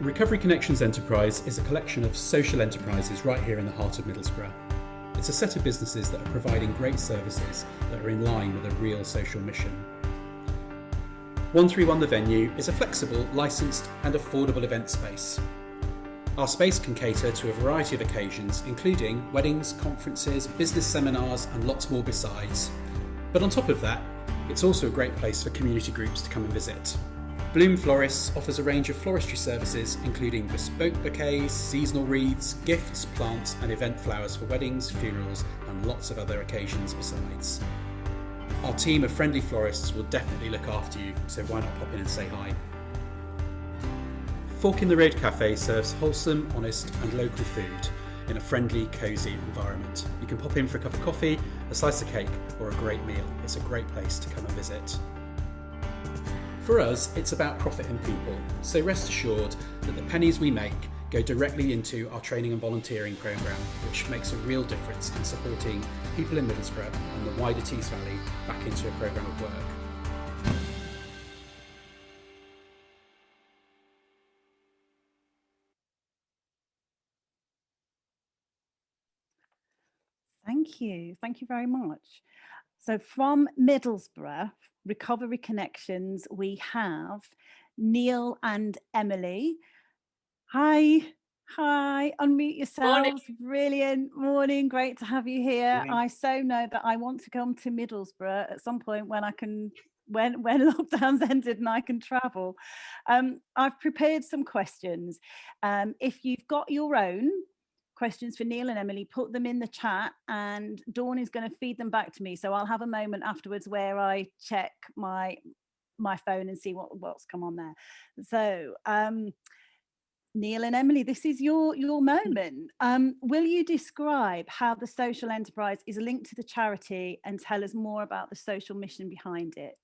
Recovery Connections Enterprise is a collection of social enterprises right here in the heart of Middlesbrough. It's a set of businesses that are providing great services that are in line with a real social mission. 131 The Venue is a flexible, licensed and affordable event space. Our space can cater to a variety of occasions, including weddings, conferences, business seminars and lots more besides. But on top of that, it's also a great place for community groups to come and visit. Bloom Florists offers a range of floristry services including bespoke bouquets, seasonal wreaths, gifts, plants and event flowers for weddings, funerals and lots of other occasions besides. Our team of friendly florists will definitely look after you, so why not pop in and say hi. Fork in the Road Cafe serves wholesome, honest and local food in a friendly, cosy environment. You can pop in for a cup of coffee, a slice of cake or a great meal. It's a great place to come and visit. For us, it's about profit and people, so rest assured that the pennies we make go directly into our training and volunteering programme, which makes a real difference in supporting people in Middlesbrough and the wider Tees Valley back into a programme of work. Thank you very much. So from Middlesbrough, Recovery Connections, we have Neil and Emily. Hi, unmute yourselves. Morning. Brilliant morning, great to have you here. Morning. I so know that I want to come to Middlesbrough at some point when I can, when lockdown's ended and I can travel. I've prepared some questions. If you've got your own questions for Neil and Emily, put them in the chat and Dawn is going to feed them back to me. So I'll have a moment afterwards where I check my phone and see what's come on there. So Neil and Emily, this is your moment. Will you describe how the social enterprise is linked to the charity and tell us more about the social mission behind it?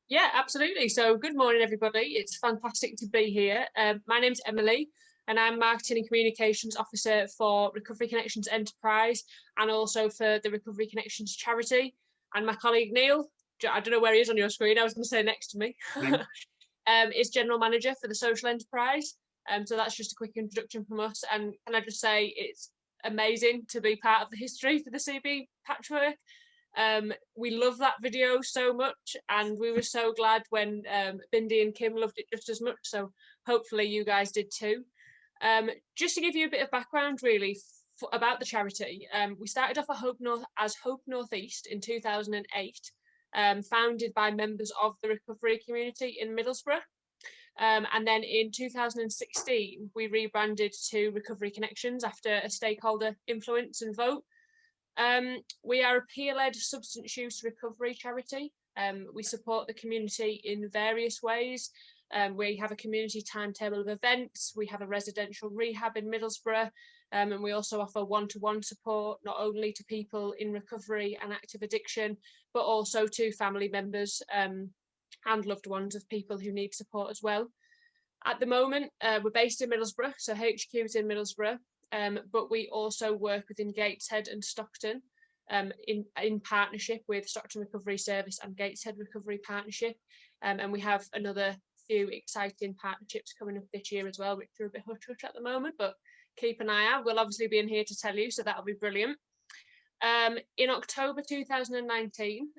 Yeah, absolutely. So good morning, everybody. It's fantastic to be here. My name's Emily and I'm Marketing and Communications Officer for Recovery Connections Enterprise and also for the Recovery Connections charity. And my colleague Neil, I don't know where he is on your screen, I was going to say next to me, is General Manager for the social enterprise. So that's just a quick introduction from us. And can I just say it's amazing to be part of the history for the CB Patchwork. We love that video so much and we were so glad when Bindie and Kim loved it just as much. So hopefully you guys did too. Just to give you a bit of background really about the charity, we started off as Hope Northeast in 2008, founded by members of the recovery community in Middlesbrough. And then in 2016, we rebranded to Recovery Connections after a stakeholder influence and vote. We are a peer-led substance use recovery charity. We support the community in various ways. We have a community timetable of events. We have a residential rehab in Middlesbrough. And we also offer one-to-one support, not only to people in recovery and active addiction, but also to family members and loved ones of people who need support as well. At the moment, we're based in Middlesbrough, so HQ is in Middlesbrough, but we also work within Gateshead and Stockton in partnership with Stockton Recovery Service and Gateshead Recovery Partnership. And we have another few exciting partnerships coming up this year as well, which are a bit hush-hush at the moment, but keep an eye out. We'll obviously be in here to tell you, so that'll be brilliant. In October 2019,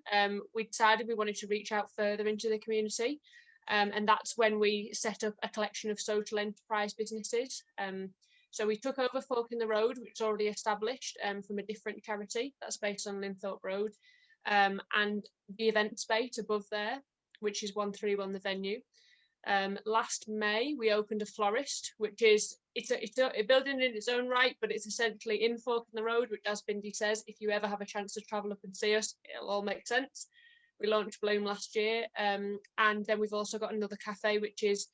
we decided we wanted to reach out further into the community, and that's when we set up a collection of social enterprise businesses. So we took over Fork in the Road, which is already established from a different charity that's based on Linthorpe Road, and the event space above there, which is 131 The Venue. Last May, we opened a florist, which is it's a building in its own right, but it's essentially in Fork in the Road, which, as Bindie says, if you ever have a chance to travel up and see us, it'll all make sense. We launched Bloom last year, and then we've also got another cafe, which is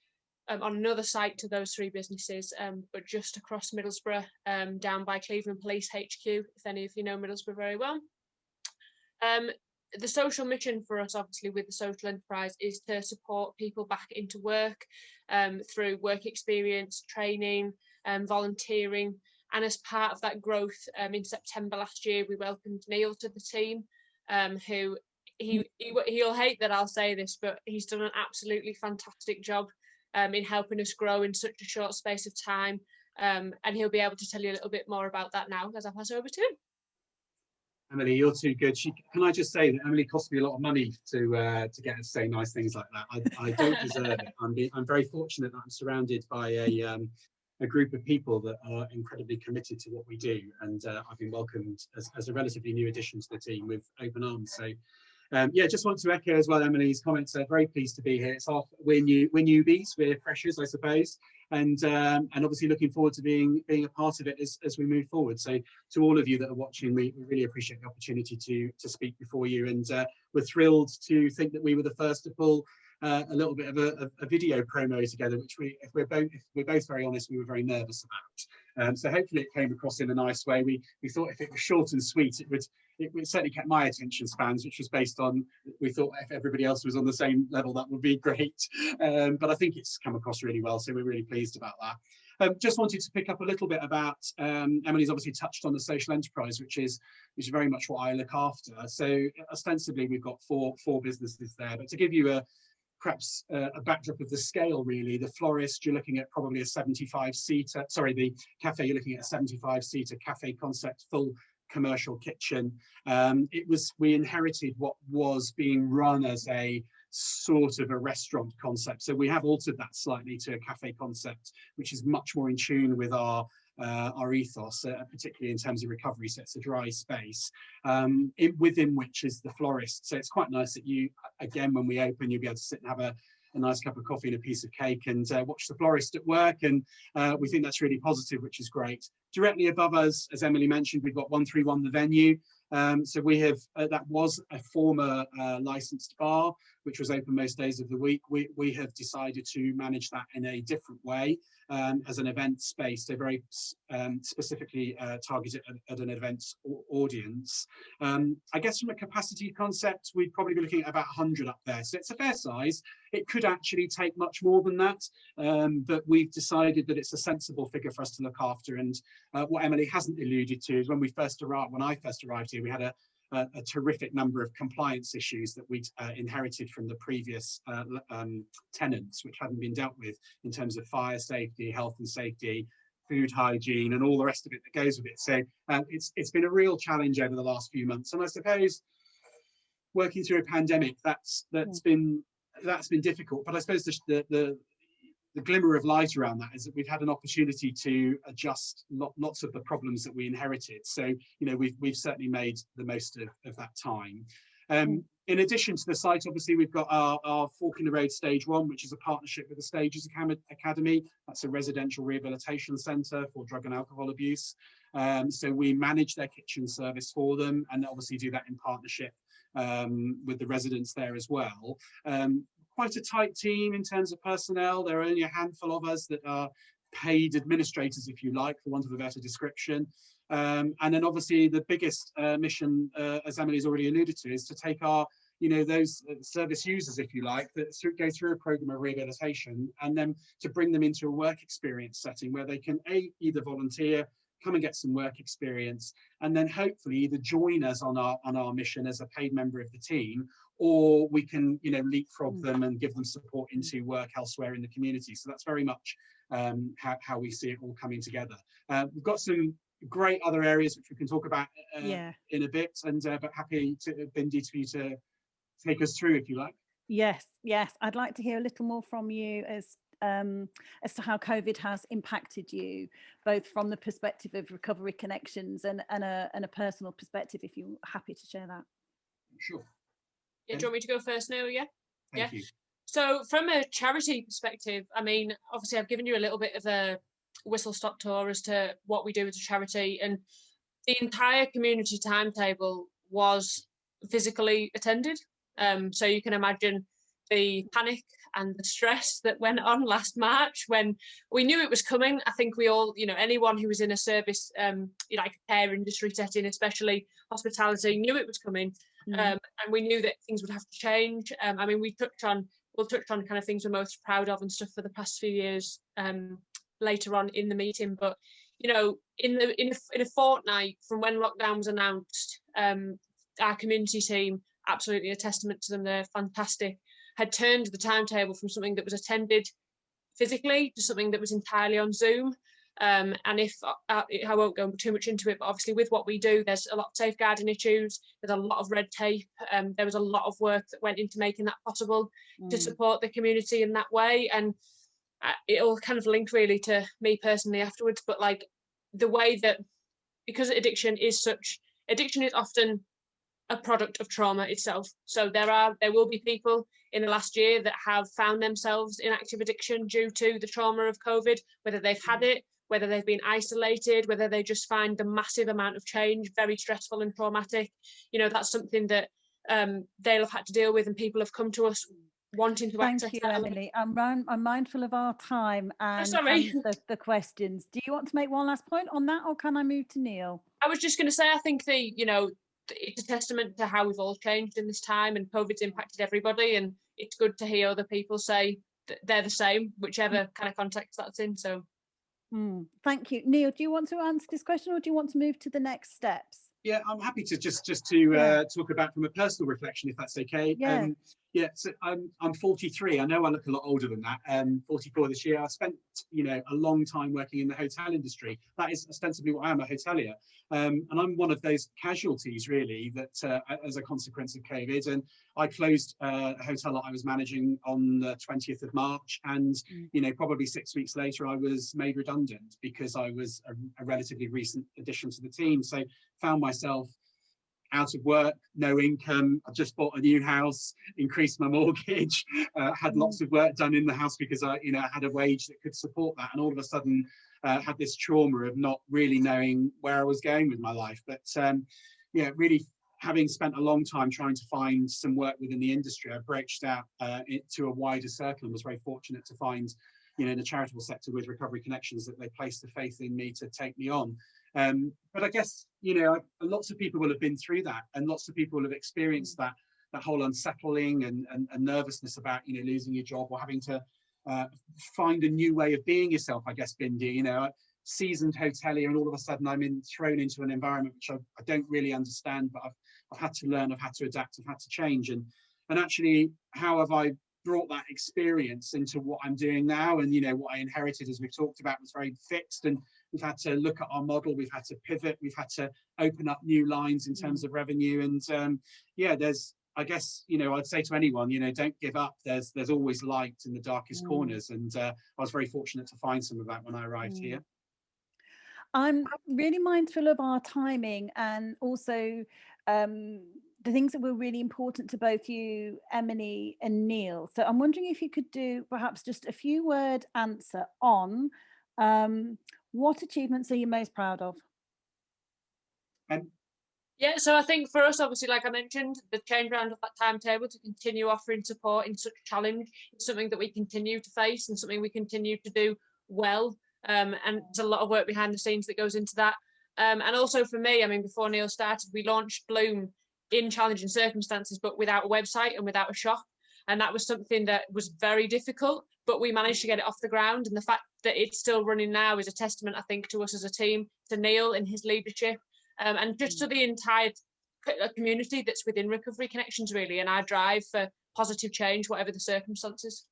on another site to those three businesses, but just across Middlesbrough, down by Cleveland Police HQ, if any of you know Middlesbrough very well. The social mission for us, obviously, with the social enterprise is to support people back into work through work experience, training, volunteering. And as part of that growth, in September last year, we welcomed Neil to the team, who he'll hate that I'll say this, but he's done an absolutely fantastic job in helping us grow in such a short space of time. And he'll be able to tell you a little bit more about that now as I pass over to him. Emily, you're too good. Can I just say that Emily cost me a lot of money to get her to say nice things like that. I don't deserve it. I'm very fortunate that I'm surrounded by a group of people that are incredibly committed to what we do, and I've been welcomed as a relatively new addition to the team with open arms. So yeah, just want to echo as well Emily's comments. Very pleased to be here. We're newbies, we're freshers, I suppose, and obviously looking forward to being a part of it as we move forward. So to all of you that are watching, we really appreciate the opportunity to speak before you, and we're thrilled to think that we were the first to pull a little bit of a video promo together, which if we're both very honest, we were very nervous about. So hopefully it came across in a nice way. We thought if it was short and sweet, it certainly kept my attention spans, which was based on, we thought if everybody else was on the same level, that would be great. But I think it's come across really well, so we're really pleased about that. Just wanted to pick up a little bit about, Emily's obviously touched on the social enterprise, which is very much what I look after. So ostensibly we've got four businesses there, but to give you perhaps a backdrop of the scale, really, the florist, you're looking at probably a 75-seater, sorry, the cafe, you're looking at a 75-seater cafe concept, full commercial kitchen. We inherited what was being run as a sort of a restaurant concept. So we have altered that slightly to a cafe concept, which is much more in tune with our ethos, particularly in terms of recovery. So it's a dry space within which is the florist. So it's quite nice that you, again, when we open, you'll be able to sit and have a nice cup of coffee and a piece of cake and watch the florist at work. And we think that's really positive, which is great. Directly above us, as Emily mentioned, we've got 131 The Venue. So we have, that was a former licensed bar, which was open most days of the week. We have decided to manage that in a different way as an event space, so very specifically targeted at an events audience. I guess from a capacity concept, we'd probably be looking at about 100 up there. So it's a fair size. It could actually take much more than that, but we've decided that it's a sensible figure for us to look after. And what Emily hasn't alluded to is when I first arrived here, we had a terrific number of compliance issues that we'd inherited from the previous tenants, which hadn't been dealt with in terms of fire safety, health and safety, food hygiene, and all the rest of it that goes with it. So it's been a real challenge over the last few months. And I suppose working through a pandemic, that's been difficult. But I suppose the glimmer of light around that is that we've had an opportunity to adjust lots of the problems that we inherited. So, you know, we've certainly made the most of that time. In addition to the site, obviously, we've got our Fork in the Road Stage 1, which is a partnership with the Stages Academy. That's a residential rehabilitation centre for drug and alcohol abuse. So we manage their kitchen service for them and obviously do that in partnership with the residents there as well. Quite a tight team in terms of personnel. There are only a handful of us that are paid administrators, if you like, for want of a better description. And then obviously the biggest mission, as Emily's already alluded to, is to take our, those service users, if you like, that go through a program of rehabilitation and then to bring them into a work experience setting where they can either volunteer, come and get some work experience, and then hopefully either join us on our mission as a paid member of the team, or we can leapfrog them and give them support into work elsewhere in the community. So that's very much how we see it all coming together. We've got some great other areas which we can talk about in a bit, and but happy to Bindie for you to take us through if you like. Yes, I'd like to hear a little more from you as to how COVID has impacted you, both from the perspective of Recovery Connections and a personal perspective, if you're happy to share that. Sure. Yeah, do you want me to go first now? Yeah. Thank you. So from a charity perspective, I mean, obviously I've given you a little bit of a whistle-stop tour as to what we do as a charity, and the entire community timetable was physically attended. So you can imagine the panic and the stress that went on last March when we knew it was coming. I think we all, anyone who was in a service, like a care industry setting, especially hospitality, knew it was coming. And we knew that things would have to change. I mean, we'll touch on kind of things we're most proud of and stuff for the past few years later on in the meeting. But, in a fortnight from when lockdown was announced, our community team, absolutely a testament to them, they're fantastic, had turned the timetable from something that was attended physically to something that was entirely on Zoom. And if I won't go too much into it, but obviously with what we do, there's a lot of safeguarding issues, there's a lot of red tape, there was a lot of work that went into making that possible to support the community in that way. And it all kind of linked really to me personally afterwards, but like the way that, because addiction is often a product of trauma itself. So there will be people in the last year that have found themselves in active addiction due to the trauma of COVID, whether they've had it, whether they've been isolated, whether they just find the massive amount of change very stressful and traumatic. You know, that's something that they'll have had to deal with, and people have come to us wanting to access. Thank you, Emily. I'm mindful of our time and the questions. Do you want to make one last point on that, or can I move to Neil? I was just going to say, I think it's a testament to how we've all changed in this time, and COVID's impacted everybody, and it's good to hear other people say that they're the same, whichever kind of context that's in. So thank you. Neil, do you want to answer this question, or do you want to move to the next steps? Yeah, I'm happy to just to talk about from a personal reflection, if that's okay. So I'm 43. I know I look a lot older than that. 44 this year. I spent a long time working in the hotel industry. That is ostensibly what I am, a hotelier. And I'm one of those casualties really that as a consequence of COVID. And I closed a hotel that I was managing on the 20th of March, and probably 6 weeks later I was made redundant because I was a relatively recent addition to the team. So found myself out of work, no income. I just bought a new house, increased my mortgage, had lots of work done in the house because I had a wage that could support that, and all of a sudden had this trauma of not really knowing where I was going with my life. But really having spent a long time trying to find some work within the industry, I branched out to a wider circle and was very fortunate to find in the charitable sector with Recovery Connections that they placed the faith in me to take me on. But I guess, lots of people will have been through that, and lots of people will have experienced that whole unsettling and nervousness about, losing your job or having to find a new way of being yourself, I guess, Bindie, a seasoned hotelier, and all of a sudden I'm thrown into an environment which I don't really understand, but I've had to learn, I've had to adapt, I've had to change. And actually, how have I brought that experience into what I'm doing now? And what I inherited, as we've talked about, was very fixed, and we've had to look at our model, we've had to pivot, we've had to open up new lines in terms of revenue. And there's, I guess, I'd say to anyone, don't give up. There's always light in the darkest corners, and I was very fortunate to find some of that when I arrived here. I'm really mindful of our timing, and also the things that were really important to both you, Emily and Neil. So I'm wondering if you could do perhaps just a few word answer on what achievements are you most proud of? Yeah, so I think for us, obviously, like I mentioned, the change around of that timetable to continue offering support in such a challenge is something that we continue to face and something we continue to do well. And there's a lot of work behind the scenes that goes into that. And also for me, before Neil started, we launched Bloom in challenging circumstances, but without a website and without a shop. And that was something that was very difficult, but we managed to get it off the ground. And the fact that it's still running now is a testament, I think, to us as a team, to Neil and his leadership, and just to the entire community that's within Recovery Connections, really, and our drive for positive change, whatever the circumstances.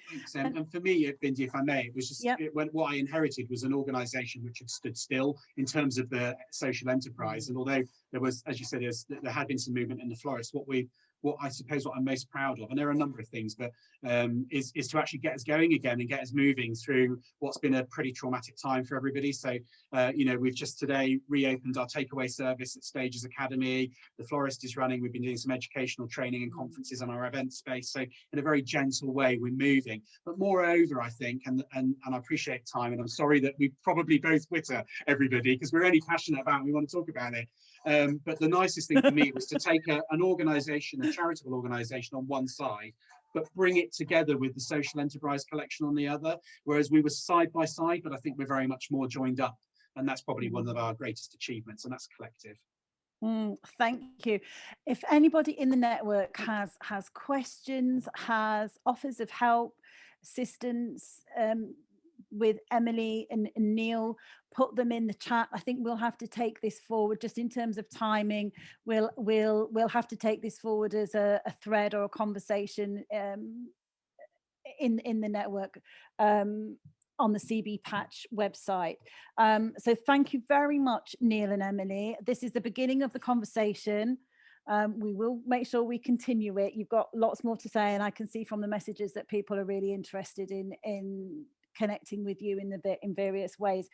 Thanks. And for me, Bindie, if I may, it was just what I inherited was an organisation which had stood still in terms of the social enterprise. And although there was, as you said, there had been some movement in the Florist, what I suppose what I'm most proud of, and there are a number of things, but is to actually get us going again and get us moving through what's been a pretty traumatic time for everybody. So, we've just today reopened our takeaway service at Stages Academy. The Florist is running. We've been doing some educational training and conferences on our event space. So in a very gentle way, we're moving. But moreover, I think, and I appreciate time, and I'm sorry that we probably both Twitter everybody because we're only passionate about it, we want to talk about it. But the nicest thing for me was to take an organisation, a charitable organisation on one side, but bring it together with the social enterprise collection on the other, whereas we were side by side, but I think we're very much more joined up. And that's probably one of our greatest achievements, and that's collective. Thank you. If anybody in the network has questions, has offers of help, assistance with Emily and Neil, put them in the chat. I think we'll have to take this forward just in terms of timing. We'll have to take this forward as a thread or a conversation in the network on the CB Patch website. So thank you very much, Neil and Emily. This is the beginning of the conversation. We will make sure we continue it. You've got lots more to say, and I can see from the messages that people are really interested in connecting with you in various ways.